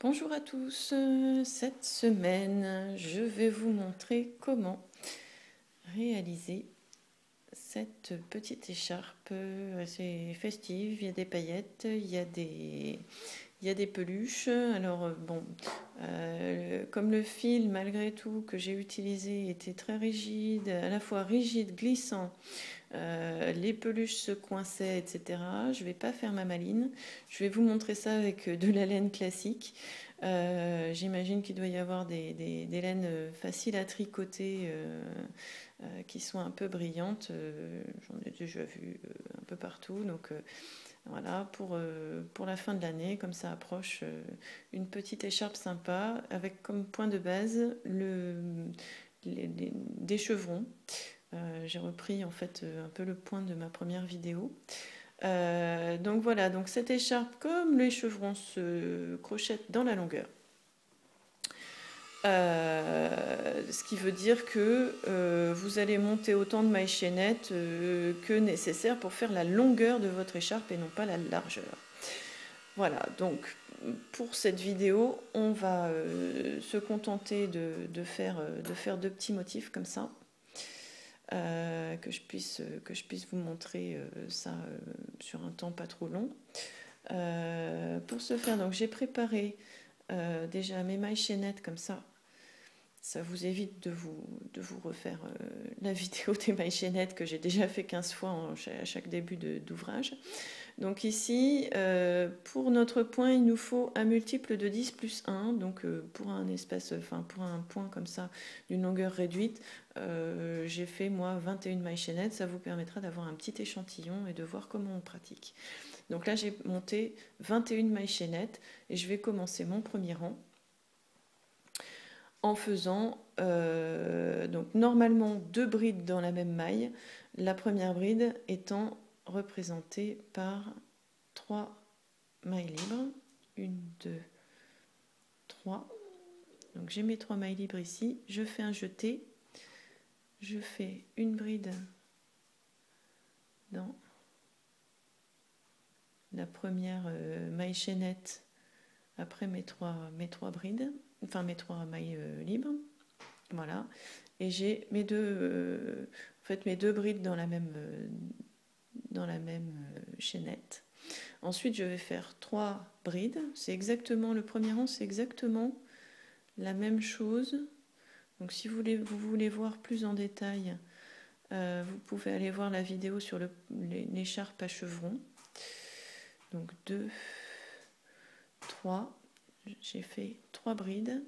Bonjour à tous, cette semaine je vais vous montrer comment réaliser cette petite écharpe assez festive. Il y a des paillettes, il y a des peluches. Alors bon, comme le fil malgré tout que j'ai utilisé était très rigide, à la fois rigide, glissant, les peluches se coinçaient, etc. Je ne vais pas faire ma maline. Je vais vous montrer ça avec de la laine classique. J'imagine qu'il doit y avoir des laines faciles à tricoter qui sont un peu brillantes. J'en ai déjà vu un peu partout. Donc voilà, pour la fin de l'année, comme ça approche, une petite écharpe sympa avec comme point de base des chevrons. J'ai repris en fait un peu le point de ma première vidéo. Donc voilà, donc cette écharpe, comme les chevrons se crochettent dans la longueur, ce qui veut dire que vous allez monter autant de mailles chaînettes que nécessaire pour faire la longueur de votre écharpe et non pas la largeur. Voilà, donc pour cette vidéo, on va se contenter de faire deux petits motifs comme ça. Que je puisse vous montrer ça sur un temps pas trop long. Pour ce faire, donc j'ai préparé déjà mes mailles chaînettes comme ça. Ça vous évite de vous refaire la vidéo des mailles chaînettes que j'ai déjà fait 15 fois à chaque début d'ouvrage. Donc ici, pour notre point, il nous faut un multiple de 10 plus 1. Donc pour un espace, enfin pour un point comme ça, d'une longueur réduite, j'ai fait moi 21 mailles chaînettes. Ça vous permettra d'avoir un petit échantillon et de voir comment on pratique. Donc là, j'ai monté 21 mailles chaînettes et je vais commencer mon premier rang en faisant donc normalement 2 brides dans la même maille. La première bride étant représentée par 3 mailles libres. 1, 2, 3. Donc j'ai mes 3 mailles libres ici. Je fais un jeté. Je fais une bride dans la première maille chaînette après mes trois brides, enfin mes 3 mailles libres. Voilà. Et j'ai mes deux brides dans la même chaînette. Ensuite, je vais faire 3 brides. C'est exactement le premier rang, c'est exactement la même chose. Donc, si vous voulez voir plus en détail, vous pouvez aller voir la vidéo sur l'écharpe à chevrons. Donc 2, 3. J'ai fait 3 brides.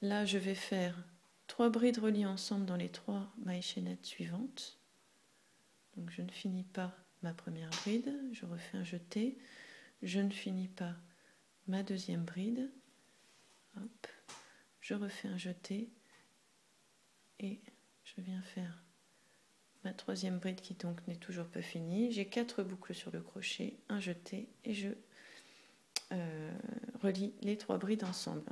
Là, je vais faire 3 brides reliées ensemble dans les 3 mailles chaînettes suivantes. Donc je ne finis pas ma première bride, je refais un jeté, je ne finis pas ma deuxième bride, hop, je refais un jeté et je viens faire ma troisième bride qui donc n'est toujours pas finie. J'ai 4 boucles sur le crochet, un jeté et je relie les 3 brides ensemble.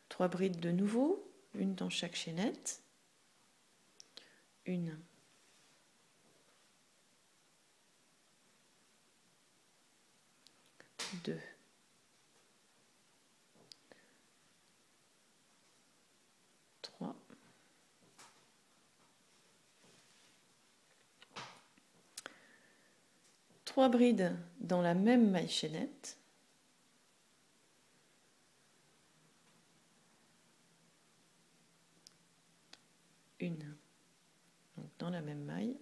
3 brides de nouveau, une dans chaque chaînette, une, 2, 3, 3 brides dans la même maille chaînette, une, donc dans la même maille,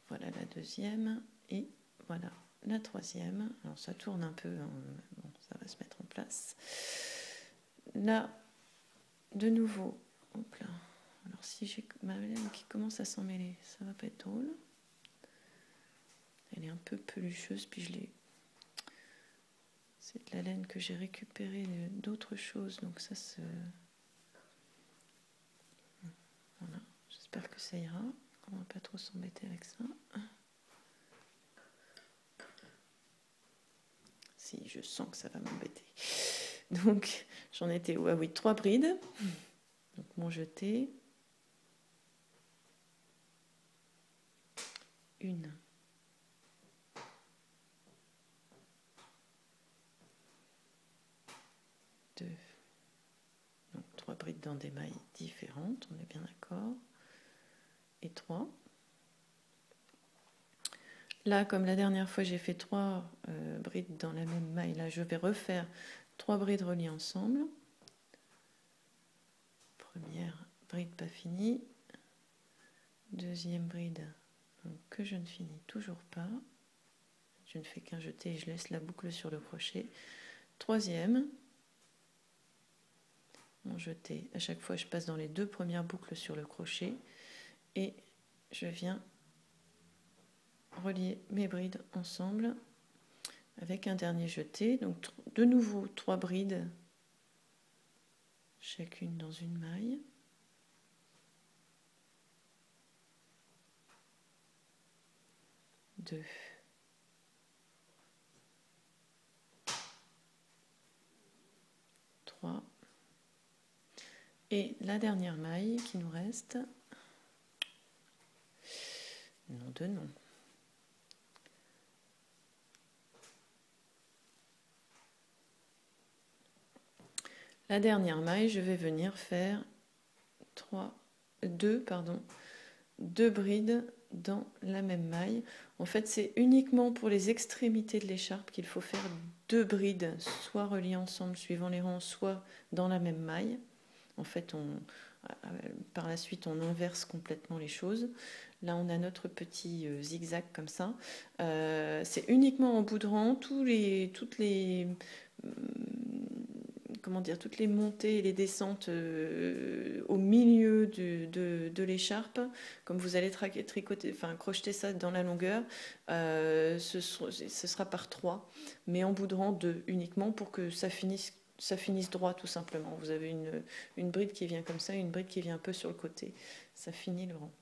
voilà la deuxième et voilà la troisième. Alors ça tourne un peu, hein. Bon, ça va se mettre en place. Là, de nouveau, hop là. Alors si j'ai ma laine qui commence à s'en mêler, ça va pas être drôle. Elle est un peu pelucheuse, puis c'est de la laine que j'ai récupérée d'autres choses, donc ça se... Voilà, j'espère que ça ira. On va pas trop s'embêter avec ça. Si, je sens que ça va m'embêter. Donc, j'en étais où? Ah oui, 3 brides. Donc, mon jeté. Une, 2, donc 3 brides dans des mailles différentes, on est bien d'accord, et 3. Là, comme la dernière fois, j'ai fait 3 brides dans la même maille, là, je vais refaire 3 brides reliées ensemble. Première bride pas finie, deuxième bride donc, que je ne finis toujours pas. Je ne fais qu'un jeté et je laisse la boucle sur le crochet. Troisième, mon jeté, à chaque fois je passe dans les 2 premières boucles sur le crochet et je viens relier mes brides ensemble avec un dernier jeté. Donc de nouveau 3 brides, chacune dans une maille. 2, 3 et la dernière maille qui nous reste, nom de nom. La dernière maille, je vais venir faire 2 brides dans la même maille. En fait, c'est uniquement pour les extrémités de l'écharpe qu'il faut faire 2 brides, soit reliées ensemble suivant les rangs, soit dans la même maille. En fait, par la suite, on inverse complètement les choses. Là, on a notre petit zigzag comme ça. C'est uniquement en bout de rang, toutes les montées et les descentes au milieu de l'écharpe, comme vous allez crocheter ça dans la longueur, ce sera par 3, mais en bout de rang 2 uniquement pour que ça finisse droit tout simplement. Vous avez une bride qui vient comme ça, une bride qui vient un peu sur le côté. Ça finit le rang.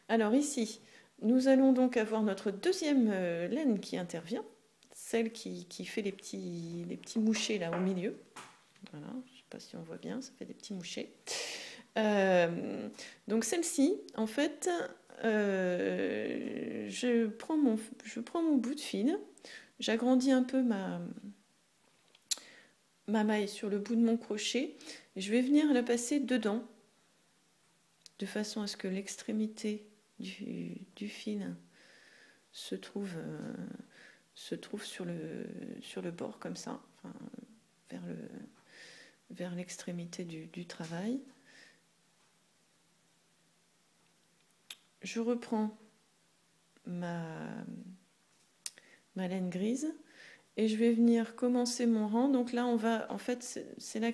Alors ici, nous allons donc avoir notre deuxième laine qui intervient, celle qui fait les petits mouchés là au milieu. Voilà, je ne sais pas si on voit bien, ça fait des petits mouchés. Donc celle-ci, en fait, je prends mon bout de fil, j'agrandis un peu ma maille sur le bout de mon crochet, et je vais venir la passer dedans, de façon à ce que l'extrémité du fil se trouve sur le bord comme ça, enfin, vers l'extrémité du travail. Je reprends ma laine grise et je vais venir commencer mon rang. Donc là, c'est là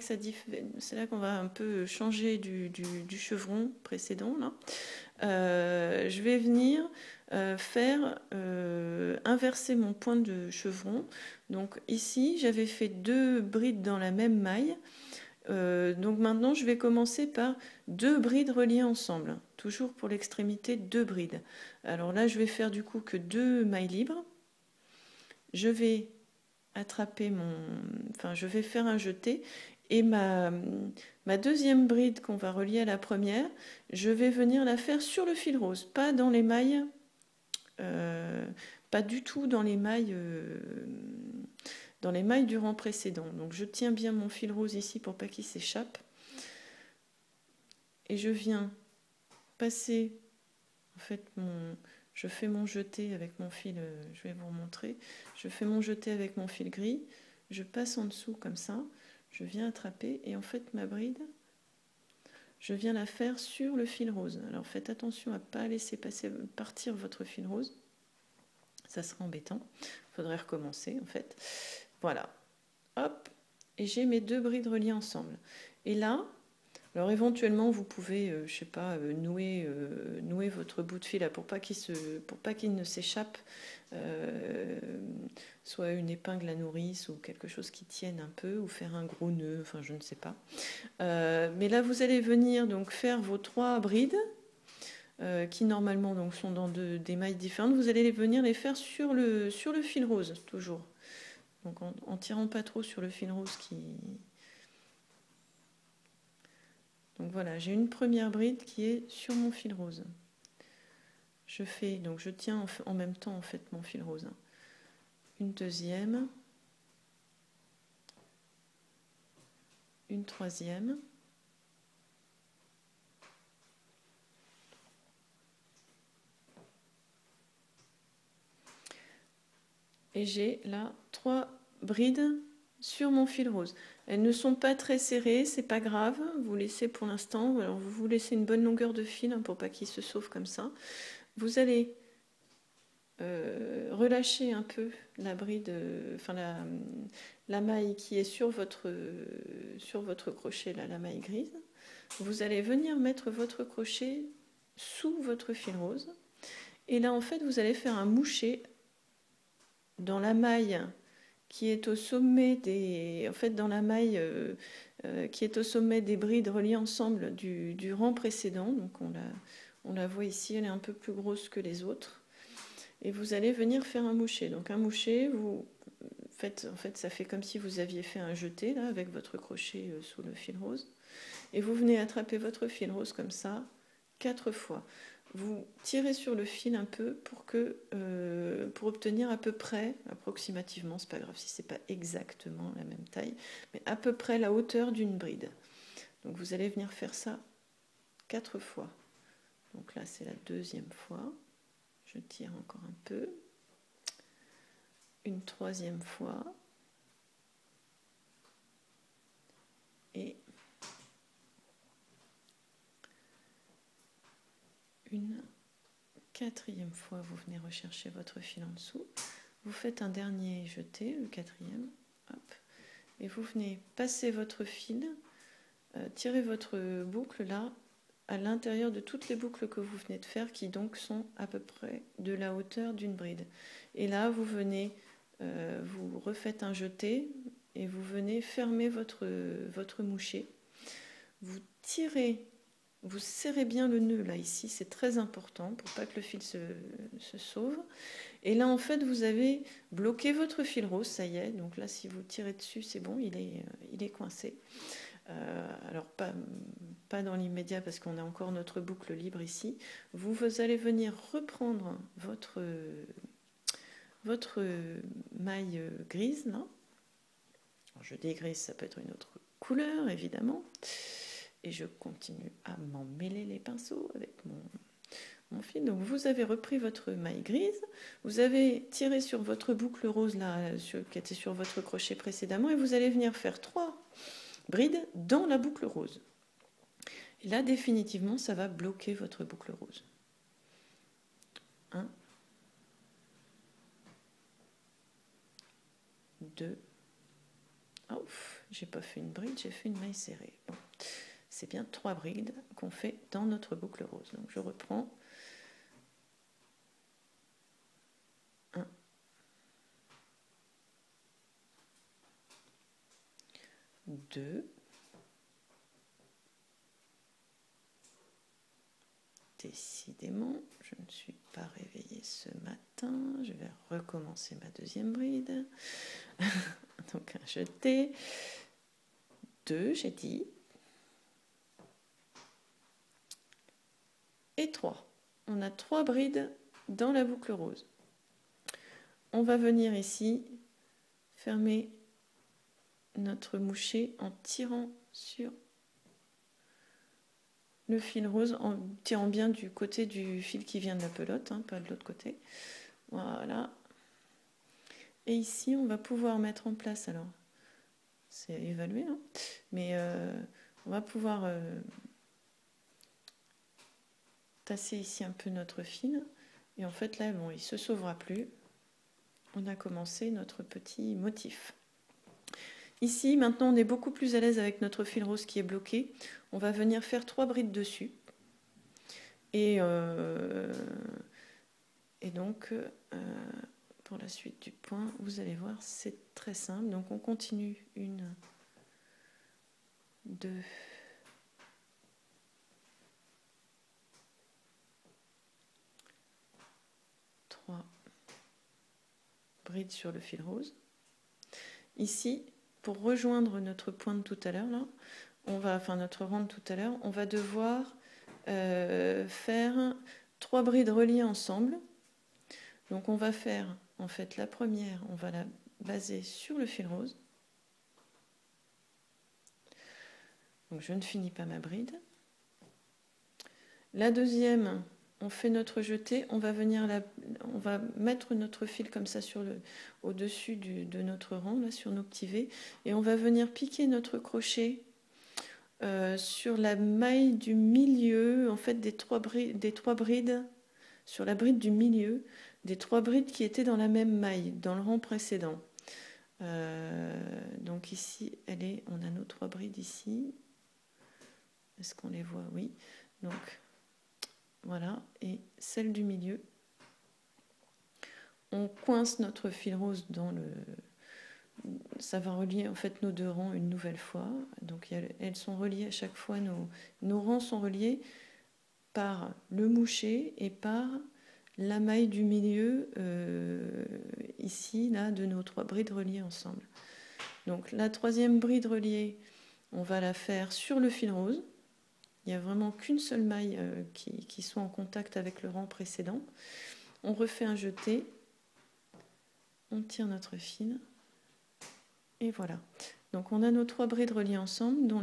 qu'on va un peu changer du chevron précédent. Là. Je vais venir inverser mon point de chevron. Donc ici, j'avais fait 2 brides dans la même maille. Donc maintenant, je vais commencer par 2 brides reliées ensemble. Toujours pour l'extrémité, 2 brides. Alors là, je vais faire du coup que 2 mailles libres. Je vais je vais faire un jeté. Et ma deuxième bride qu'on va relier à la première, je vais venir la faire sur le fil rose, pas dans les mailles, pas du tout dans les mailles du rang précédent. Donc je tiens bien mon fil rose ici pour pas qu'il s'échappe. Et je viens passer, en fait, je fais mon jeté avec mon fil, je vais vous remontrer, je fais mon jeté avec mon fil gris, je passe en dessous comme ça, je viens attraper et en fait ma bride, je viens la faire sur le fil rose. Alors faites attention à ne pas laisser partir votre fil rose, ça sera embêtant, il faudrait recommencer en fait. Voilà, hop, et j'ai mes 2 brides reliées ensemble. Et là, alors éventuellement vous pouvez, je sais pas, nouer votre bout de fil là, pour pas qu'il ne s'échappe, soit une épingle à nourrice ou quelque chose qui tienne un peu, ou faire un gros nœud, enfin je ne sais pas. Mais là vous allez venir donc faire vos 3 brides qui normalement donc sont dans des mailles différentes. Vous allez venir les faire sur le fil rose toujours. Donc en tirant pas trop sur le fil rose qui... Donc voilà, j'ai une première bride qui est sur mon fil rose. Je tiens en même temps en fait mon fil rose. Une deuxième. une troisième. Et j'ai là 3 brides sur mon fil rose. Elles ne sont pas très serrées, c'est pas grave, vous laissez pour l'instant, alors vous laissez une bonne longueur de fil hein, pour pas qu'il se sauve comme ça. Vous allez relâcher un peu la bride, enfin la maille qui est sur votre crochet, là, la maille grise. Vous allez venir mettre votre crochet sous votre fil rose. Et là, en fait, vous allez faire un moucher dans la maille qui est au sommet des, en fait, dans la maille qui est au sommet des brides reliées ensemble du rang précédent. Donc on la voit ici, elle est un peu plus grosse que les autres. Et vous allez venir faire un moucher. Donc un moucher, vous faites, en fait, ça fait comme si vous aviez fait un jeté là avec votre crochet sous le fil rose. Et vous venez attraper votre fil rose comme ça 4 fois. Vous tirez sur le fil un peu pour obtenir à peu près, approximativement, c'est pas grave si c'est pas exactement la même taille, mais à peu près la hauteur d'une bride. Donc vous allez venir faire ça 4 fois. Donc là c'est la deuxième fois. Je tire encore un peu. Une troisième fois. Et une quatrième fois, vous venez rechercher votre fil en dessous. Vous faites un dernier jeté, le quatrième. Hop, et vous venez passer votre fil, tirer votre boucle là, à l'intérieur de toutes les boucles que vous venez de faire, qui donc sont à peu près de la hauteur d'une bride. Et là, vous venez, vous refaites un jeté, et vous venez fermer votre moucher. Vous tirez, vous serrez bien le nœud là, ici, c'est très important, pour pas que le fil se sauve. Et là, en fait, vous avez bloqué votre fil rose, ça y est. Donc là, si vous tirez dessus, c'est bon, il est coincé. Alors, pas dans l'immédiat, parce qu'on a encore notre boucle libre ici. Vous allez venir reprendre votre maille grise, là. Alors, je dis grise, ça peut être une autre couleur, évidemment. Et je continue à m'emmêler les pinceaux avec mon fil. Donc vous avez repris votre maille grise, vous avez tiré sur votre boucle rose là, qui était sur votre crochet précédemment, et vous allez venir faire 3 brides dans la boucle rose. Et là définitivement ça va bloquer votre boucle rose. 1, 2, ouf, j'ai pas fait une bride, j'ai fait une maille serrée. Bon. C'est bien 3 brides qu'on fait dans notre boucle rose. Donc je reprends. 1, 2, décidément, je ne suis pas réveillée ce matin. Je vais recommencer ma deuxième bride. Donc un jeté. 2, j'ai dit. Et 3. On a 3 brides dans la boucle rose. On va venir ici fermer notre moucher en tirant sur le fil rose, en tirant bien du côté du fil qui vient de la pelote, hein, pas de l'autre côté. Voilà. Et ici, on va pouvoir mettre en place, alors, c'est évalué, hein, mais on va pouvoir tasser ici un peu notre fil. Et en fait, là, bon, il ne se sauvera plus. On a commencé notre petit motif. Ici, maintenant, on est beaucoup plus à l'aise avec notre fil rose qui est bloqué. On va venir faire 3 brides dessus. Et donc, pour la suite du point, vous allez voir, c'est très simple. Donc, on continue 1, 2, 3 brides sur le fil rose. Ici, pour rejoindre notre point de tout à l'heure, là, notre rang de tout à l'heure, on va devoir faire 3 brides reliées ensemble. Donc on va faire, en fait, la première, on va la baser sur le fil rose. Donc je ne finis pas ma bride. La deuxième, on fait notre jeté, on va mettre notre fil comme ça au-dessus de notre rang, là, sur nos petits V, et on va venir piquer notre crochet sur la maille du milieu, en fait des trois brides, sur la bride du milieu, des 3 brides qui étaient dans la même maille, dans le rang précédent. Donc ici, on a nos 3 brides ici. Est-ce qu'on les voit? Oui. Donc voilà, et celle du milieu. On coince notre fil rose dans le... Ça va relier en fait nos 2 rangs une nouvelle fois. Donc elles sont reliées à chaque fois, nos rangs sont reliés par le moucher et par la maille du milieu, ici, là, de nos 3 brides reliées ensemble. Donc la 3e bride reliée, on va la faire sur le fil rose. Il n'y a vraiment qu'une seule maille qui soit en contact avec le rang précédent. On refait un jeté, on tire notre fil, et voilà. Donc on a nos 3 brides reliées ensemble, dont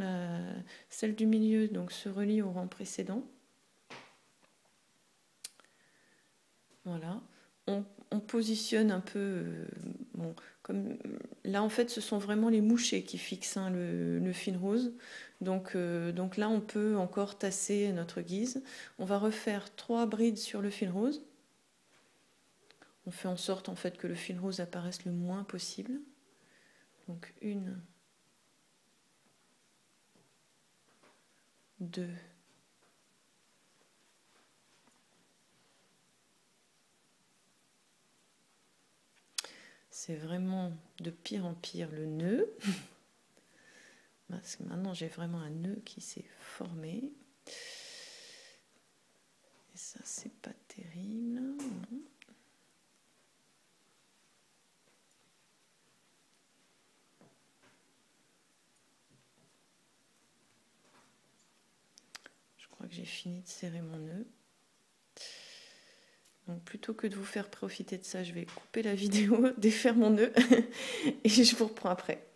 celle du milieu donc, se relie au rang précédent. Voilà. On positionne un peu... bon, comme, là, en fait, ce sont vraiment les mouchers qui fixent le fil rose. Donc là, on peut encore tasser à notre guise. On va refaire 3 brides sur le fil rose. On fait en sorte en fait que le fil rose apparaisse le moins possible. Donc 1, 2, c'est vraiment de pire en pire le nœud. Parce que maintenant j'ai vraiment un nœud qui s'est formé. Et ça c'est pas terrible. Non. Je crois que j'ai fini de serrer mon nœud. Donc plutôt que de vous faire profiter de ça, je vais couper la vidéo, défaire mon nœud et je vous reprends après.